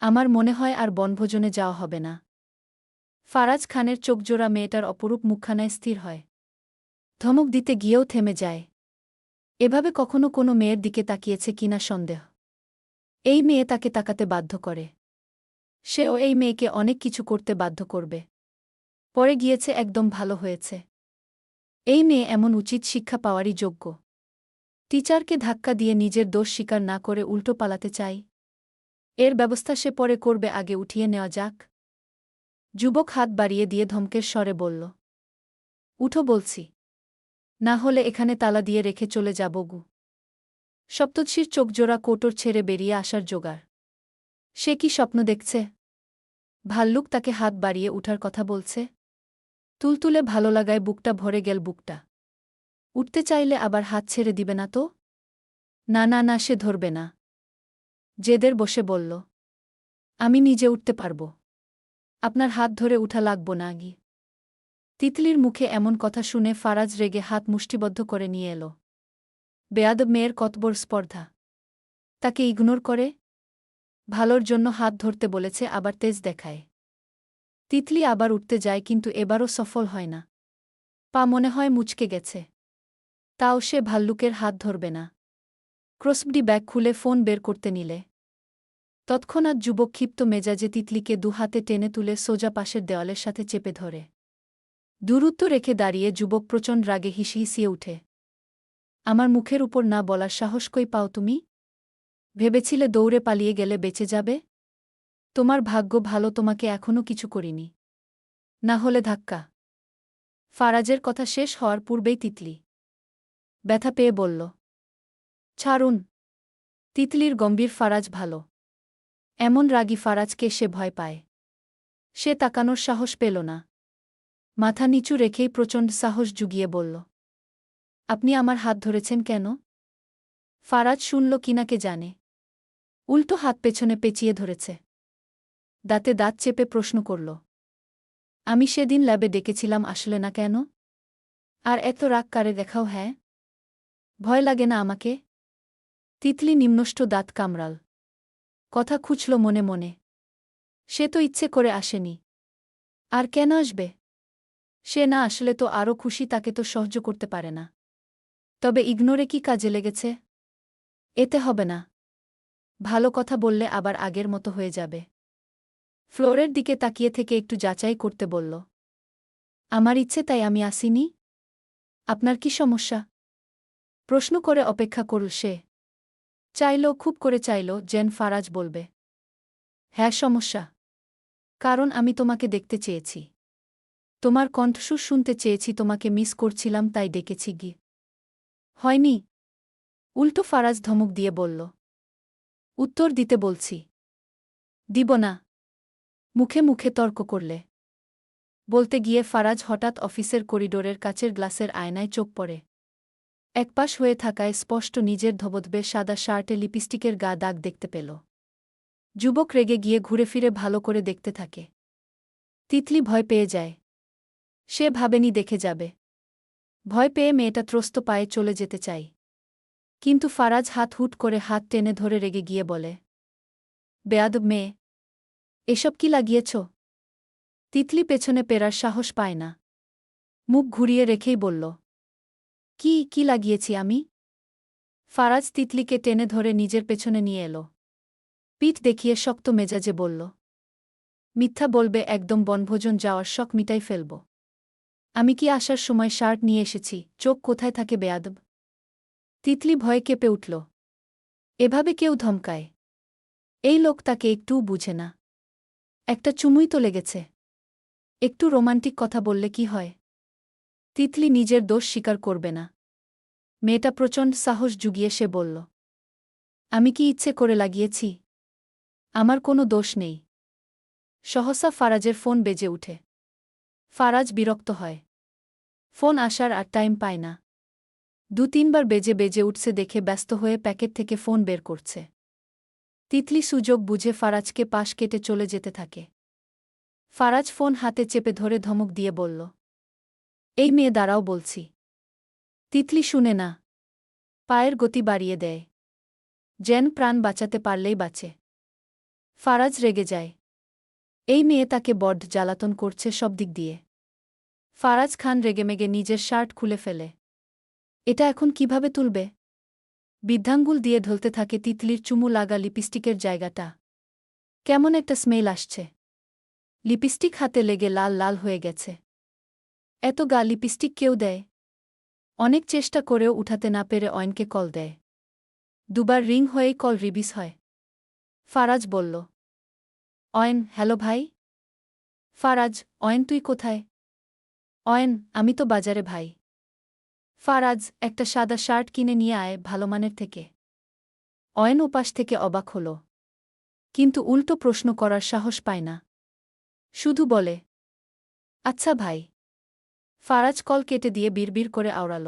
আমার মনে হয় আর বনভোজনে যাওয়া হবে না। ফারাজ খানের চোখজোড়া মেয়েটার অপরূপ মুখখানায় স্থির হয়। ধমক দিতে গিয়েও থেমে যায়। এভাবে কখনো কোনো মেয়ের দিকে তাকিয়েছে কিনা সন্দেহ। এই মেয়ে তাকে তাকাতে বাধ্য করে। সেও এই মেয়েকে অনেক কিছু করতে বাধ্য করবে। পরে গিয়েছে, একদম ভালো হয়েছে। এই মেয়ে এমন উচিত শিক্ষা পাওয়ারই যোগ্য। টিচারকে ধাক্কা দিয়ে নিজের দোষ স্বীকার না করে উল্টো পালাতে চাই। এর ব্যবস্থা সে পরে করবে, আগে উঠিয়ে নেওয়া যাক। যুবক হাত বাড়িয়ে দিয়ে ধমকের স্বরে বলল, উঠো বলছি, না হলে এখানে তালা দিয়ে রেখে চলে যাব গু। সপ্তর্ষির চোখজোড়া কোটর ছেড়ে বেরিয়ে আসার জোগাড়। সে কি স্বপ্ন দেখছে? ভাল্লুক তাকে হাত বাড়িয়ে উঠার কথা বলছে। তুলতুলে ভালো লাগায় বুকটা ভরে গেল বুকটা। উঠতে চাইলে আবার হাত ছেড়ে দিবে না তো? না, সে ধরবে না। জেদের বসে বলল, আমি নিজে উঠতে পারব, আপনার হাত ধরে উঠা লাগব না গি। তিতলির মুখে এমন কথা শুনে ফারাজ রেগে হাত মুষ্টিবদ্ধ করে নিয়ে এল। বেয়াদব মেয়ের কতবড় স্পর্ধা, তাকে ইগনোর করে। ভালোর জন্য হাত ধরতে বলেছে, আবার তেজ দেখায়। তিতলি আবার উঠতে যায়, কিন্তু এবারও সফল হয় না। পা মনে হয় মুচকে গেছে। তাও সে ভাল্লুকের হাত ধরবে না। ক্রসবডি ব্যাগ খুলে ফোন বের করতে নিলে তৎক্ষণাৎ যুবক ক্ষিপ্ত মেজাজে তিতলিকে দুহাতে টেনে তুলে সোজা পাশের দেওয়ালের সাথে চেপে ধরে। দূরত্ব রেখে দাঁড়িয়ে যুবক প্রচণ্ড রাগে হিসিয়ে উঠে, আমার মুখের উপর না বলার সাহস কই পাও তুমি? ভেবেছিলে দৌড়ে পালিয়ে গেলে বেঁচে যাবে? তোমার ভাগ্য ভালো, তোমাকে এখনও কিছু করিনি, না হলে ধাক্কা। ফারাজের কথা শেষ হওয়ার পূর্বেই তিতলি ব্যথা পেয়ে বলল, ছাড়ুন। তিতলির গম্ভীর, ফারাজ ভালো। এমন রাগী ফারাজকে সে ভয় পায়। সে তাকানোর সাহস পেল না। মাথা নিচু রেখেই প্রচণ্ড সাহস জুগিয়ে বলল, আপনি আমার হাত ধরেছেন কেন? ফারাজ শুনল কিনা কে জানে, উল্টো হাত পেছনে পেঁচিয়ে ধরেছে। দাঁতে দাঁত চেপে প্রশ্ন করল, আমি সেদিন ল্যাবে ডেকেছিলাম, আসলে না কেন? আর এত রাগ কারে দেখাও? হ্যাঁ, ভয় লাগে না আমাকে? তিতলি নিম্নষ্ট দাঁত কামড়াল। কথা খুঁজল মনে মনে। সে তো ইচ্ছে করে আসেনি। আর কেন আসবে? সে না আসলে তো আরও খুশি, তাকে তো সহ্য করতে পারে না। তবে ইগনোরে কি কাজে লেগেছে? এতে হবে না। ভালো কথা বললে আবার আগের মতো হয়ে যাবে। ফ্লোরের দিকে তাকিয়ে থেকে একটু যাচাই করতে বলল, আমার ইচ্ছে তাই আমি আসিনি? আপনার কি সমস্যা? প্রশ্ন করে অপেক্ষা করল সে। চাইল, খুব করে চাইল যেন ফারাজ বলবে হ্যাঁ সমস্যা। কারণ আমি তোমাকে দেখতে চেয়েছি। তোমার কণ্ঠস্বর শুনতে চেয়েছি, তোমাকে মিস করছিলাম তাই ডেকেছি গি। হয়নি? উল্টো ফারাজ ধমক দিয়ে বলল। উত্তর দিতে বলছি। দিব না। মুখে মুখে তর্ক করলে। বলতে গিয়ে ফারাজ হঠাৎ অফিসের করিডোরের কাচের গ্লাসের আয়নায় চোখ পড়ে। একপাশ হয়ে থাকায় স্পষ্ট নিজের ধবধবে সাদা শার্টে লিপস্টিকের গা দাগ দেখতে পেল। যুবক রেগে গিয়ে ঘুরে ফিরে ভালো করে দেখতে থাকে। তিতলি ভয় পেয়ে যায়। সে ভাবেনি দেখে যাবে। ভয় পেয়ে মেয়েটা ত্রস্ত পায়ে চলে যেতে চায়। কিন্তু ফারাজ হাত হুট করে হাত টেনে ধরে রেগে গিয়ে বলে বেয়াদব মেয়ে, এসব কি লাগিয়েছ? তিতলি পেছনে পেরার সাহস পায় না। মুখ ঘুরিয়ে রেখেই বলল কি লাগিয়েছি আমি? ফারাজ তিতলিকে টেনে ধরে নিজের পেছনে নিয়ে এল। পিঠ দেখিয়ে শক্ত মেজাজে বলল মিথ্যা বলবে একদম, বনভোজন যাওয়ার শখ মিটাই ফেলব। আমি কি আসার সময় শার্ট নিয়ে এসেছি? চোখ কোথায় থাকে বেয়াদব? তিতলি ভয়ে কেঁপে উঠল। এভাবে কেউ ধমকায়? এই লোক তাকে একটুও বুঝে না। একটা চুমুই তো লেগেছে। একটু রোমান্টিক কথা বললে কি হয়? তিতলি নিজের দোষ স্বীকার করবে না। মেয়েটা প্রচণ্ড সাহস জুগিয়ে সে বলল আমি কি ইচ্ছে করে লাগিয়েছি? আমার কোনো দোষ নেই। সহসা ফারাজের ফোন বেজে উঠে। ফারাজ বিরক্ত হয়। ফোন আসার আর টাইম পায় না। 2-3 বার বেজে উঠছে দেখে ব্যস্ত হয়ে প্যাকেট থেকে ফোন বের করছে। তিতলি সুযোগ বুঝে ফারাজকে পাশ কেটে চলে যেতে থাকে। ফারাজ ফোন হাতে চেপে ধরে ধমক দিয়ে বলল এই মেয়ে দাঁড়াও বলছি। তিতলি শুনে না। পায়ের গতি বাড়িয়ে দেয়। যেন প্রাণ বাঁচাতে পারলেই বাঁচে। ফারাজ রেগে যায়। এই মেয়ে তাকে বড্ড জ্বালাতন করছে সব দিক দিয়ে। ফারাজ খান রেগেমেগে নিজের শার্ট খুলে ফেলে। এটা এখন কিভাবে তুলবে? বৃদ্ধাঙ্গুল দিয়ে ঢলতে থাকে তিতলির চুমু লাগা লিপস্টিকের জায়গাটা। কেমন একটা স্মেল আসছে। লিপস্টিক হাতে লেগে লাল লাল হয়ে গেছে। এত গা লিপস্টিক কেউ দেয়? অনেক চেষ্টা করেও উঠাতে না পেরে অয়নকে কল দেয়। 2বার রিং হয়েই কল রিবিস হয়। ফারাজ বলল অয়ন, হ্যালো ভাই। ফারাজ, অয়ন তুই কোথায়? অয়ন, আমি তো বাজারে ভাই। ফারাজ, একটা সাদা শার্ট কিনে নিয়ে আয় ভালো মানের থেকে। অয়ন ওপাশ থেকে অবাক হল। কিন্তু উল্টো প্রশ্ন করার সাহস পায় না। শুধু বলে আচ্ছা ভাই। ফারাজ কল কেটে দিয়ে বিড়বিড় করে আওড়াল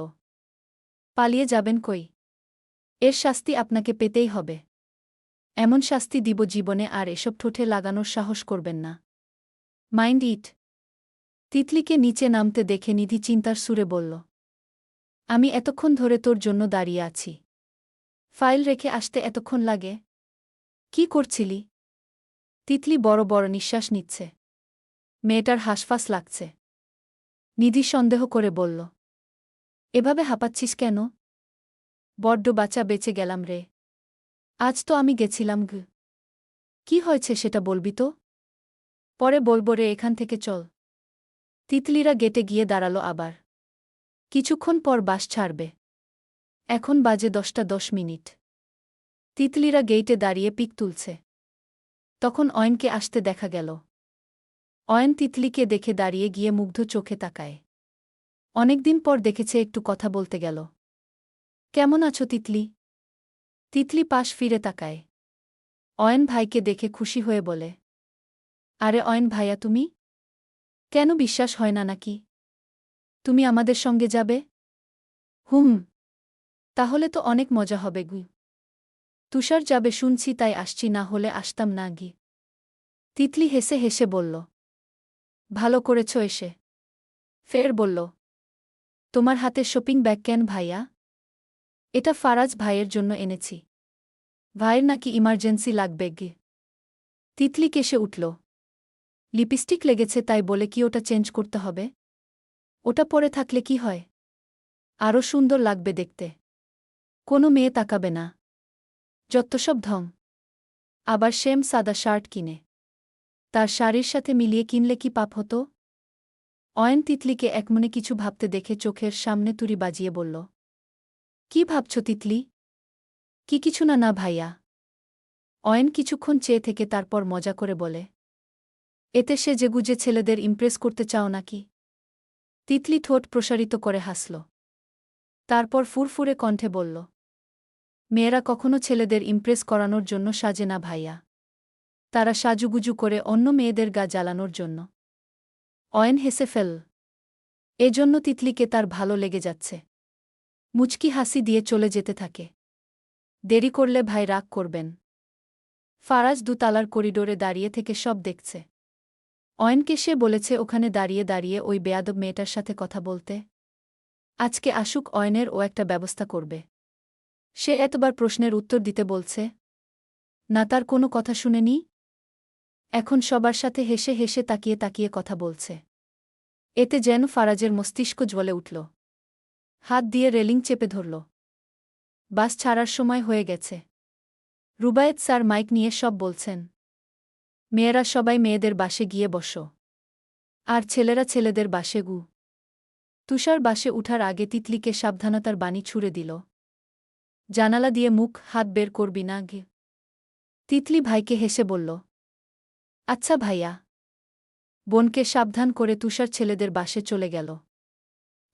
পালিয়ে যাবেন কই? এর শাস্তি আপনাকে পেতেই হবে। এমন শাস্তি দিব জীবনে আর এসব ঠোঁটে লাগানোর সাহস করবেন না। Mind it. তিতলিকে নিচে নামতে দেখে নিধি চিন্তার সুরে বলল আমি এতক্ষণ ধরে তোর জন্য দাঁড়িয়ে আছি। ফাইল রেখে আসতে এতক্ষণ লাগে? কি করছিলি? তিতলি বড় বড় নিঃশ্বাস নিচ্ছে। মেয়েটার হাঁসফাঁস লাগছে। নিধি সন্দেহ করে বলল এভাবে হাঁপাচ্ছিস কেন? বড্ড বাঁচা বেঁচে গেলাম রে। আজ তো আমি গেছিলাম গ। কি হয়েছে সেটা বলবি তো? পরে বলব রে, এখান থেকে চল। তিতলিরা গেটে গিয়ে দাঁড়ালো আবার। কিছুক্ষণ পর বাস ছাড়বে। এখন বাজে 10টা 10 মিনিট। তিতলিরা গেইটে দাঁড়িয়ে পিক তুলছে। তখন অয়নকে আসতে দেখা গেল। অয়ন তিতলিকে দেখে দাঁড়িয়ে গিয়ে মুগ্ধ চোখে তাকায়। অনেকদিন পর দেখেছে, একটু কথা বলতে গেল। কেমন আছো তিতলি? তিতলি পাশ ফিরে তাকায়। অয়ন ভাইকে দেখে খুশি হয়ে বলে আরে অয়ন ভাইয়া, তুমি? কেন বিশ্বাস হয় না নাকি? তুমি আমাদের সঙ্গে যাবে? হুম। তাহলে তো অনেক মজা হবে গু। তুষার যাবে শুনছি তাই আসছি, না হলে আসতাম না গি। তিতলি হেসে হেসে বলল ভালো করেছ এসে। ফের বলল তোমার হাতে শপিং ব্যাগ কেন ভাইয়া? এটা ফারাজ ভাইয়ের জন্য এনেছি। ভাইয়ের নাকি ইমার্জেন্সি লাগবে গে। তিতলি কেসে উঠল। লিপস্টিক লেগেছে তাই বলে কি ওটা চেঞ্জ করতে হবে? ওটা পরে থাকলে কি হয়? আরও সুন্দর লাগবে দেখতে। কোনো মেয়ে তাকাবে না। যত্তসব ঢং। আবার সেম সাদা শার্ট কিনে তার শাড়ির সাথে মিলিয়ে কিনলে কি পাপ হতো? অয়ন তিতলিকে একমনে কিছু ভাবতে দেখে চোখের সামনে তুড়ি বাজিয়ে বলল, কি ভাবছ তিতলি? কি কিছু না না ভাইয়া। অয়ন কিছুক্ষণ চেয়ে থেকে তারপর মজা করে বলে, এতে সে যেগুজে ছেলেদের ইমপ্রেস করতে চাও নাকি? তিতলি ঠোঁট প্রসারিত করে হাসল। তারপর ফুরফুরে কণ্ঠে বলল, মেয়েরা কখনো ছেলেদের ইমপ্রেস করানোর জন্য সাজে না ভাইয়া। তারা সাজুগুজু করে অন্য মেয়েদের গা জ্বালানোর জন্য। অয়ন হেসে ফেল। এজন্য তিতলিকে তার ভালো লেগে যাচ্ছে। মুচকি হাসি দিয়ে চলে যেতে থাকে। দেরি করলে ভাই রাগ করবেন। ফারাজ দুতলার করিডোরে দাঁড়িয়ে থেকে সব দেখছে। অয়নকে সে বলেছে ওখানে দাঁড়িয়ে দাঁড়িয়ে ওই বেয়াদব মেয়েটার সাথে কথা বলতে। আজকে আসুক অয়নের ও একটা ব্যবস্থা করবে। সে এতবার প্রশ্নের উত্তর দিতে বলছে, না তার কোনো কথা শুনেনি। এখন সবার সাথে হেসে হেসে তাকিয়ে তাকিয়ে কথা বলছে। এতে যেন ফারাজের মস্তিষ্ক জ্বলে উঠল। হাত দিয়ে রেলিং চেপে ধরল। বাস ছাড়ার সময় হয়ে গেছে। রুবায়েত স্যার মাইক নিয়ে সব বলছেন, মেয়েরা সবাই মেয়েদের বাসে গিয়ে বসো। আর ছেলেরা ছেলেদের বাসে গু। তুষার বাসে উঠার আগে তিতলিকে সাবধানতার বাণী ছুড়ে দিল, জানালা দিয়ে মুখ হাত বের করবি না গে। তিতলি ভাইকে হেসে বলল, আচ্ছা ভাইয়া। বোনকে সাবধান করে তুষার ছেলেদের বাসে চলে গেল।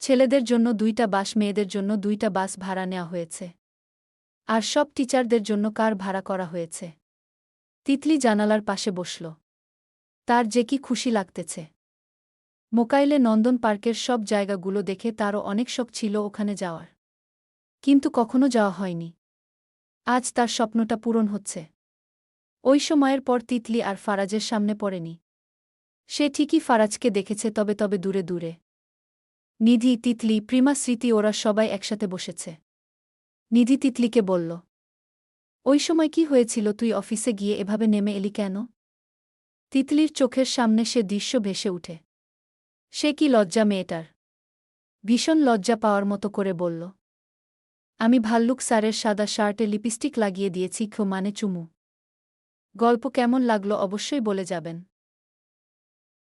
ছেলেদের জন্য 2টা বাস, মেয়েদের জন্য 2টা বাস ভাড়া নেওয়া হয়েছে। আর সব টিচারদের জন্য কার ভাড়া করা হয়েছে। তিতলি জানালার পাশে বসল। তার যে কি খুশি লাগতেছে। মোকাইলে নন্দন পার্কের সব জায়গাগুলো দেখে তারও অনেক শখ ছিল ওখানে যাওয়ার। কিন্তু কখনো যাওয়া হয়নি। আজ তার স্বপ্নটা পূরণ হচ্ছে। ওই সময়ের পর তিতলি আর ফারাজের সামনে পড়েনি। সে ঠিকই ফারাজকে দেখেছে, তবে দূরে দূরে। নিধি, তিতলি, প্রিমা, স্মৃতি ওরা সবাই একসাথে বসেছে। নিধি তিতলিকে বলল, ওই সময় কি হয়েছিল? তুই অফিসে গিয়ে এভাবে নেমে এলি কেন? তিতলির চোখের সামনে সে দৃশ্য ভেসে উঠে। সে কি লজ্জা মেয়েটার! ভীষণ লজ্জা পাওয়ার মতো করে বলল, আমি ভাল্লুক স্যারের সাদা শার্টে লিপস্টিক লাগিয়ে দিয়েছি, মানে চুমু। গল্প কেমন লাগলো অবশ্যই বলে যাবেন।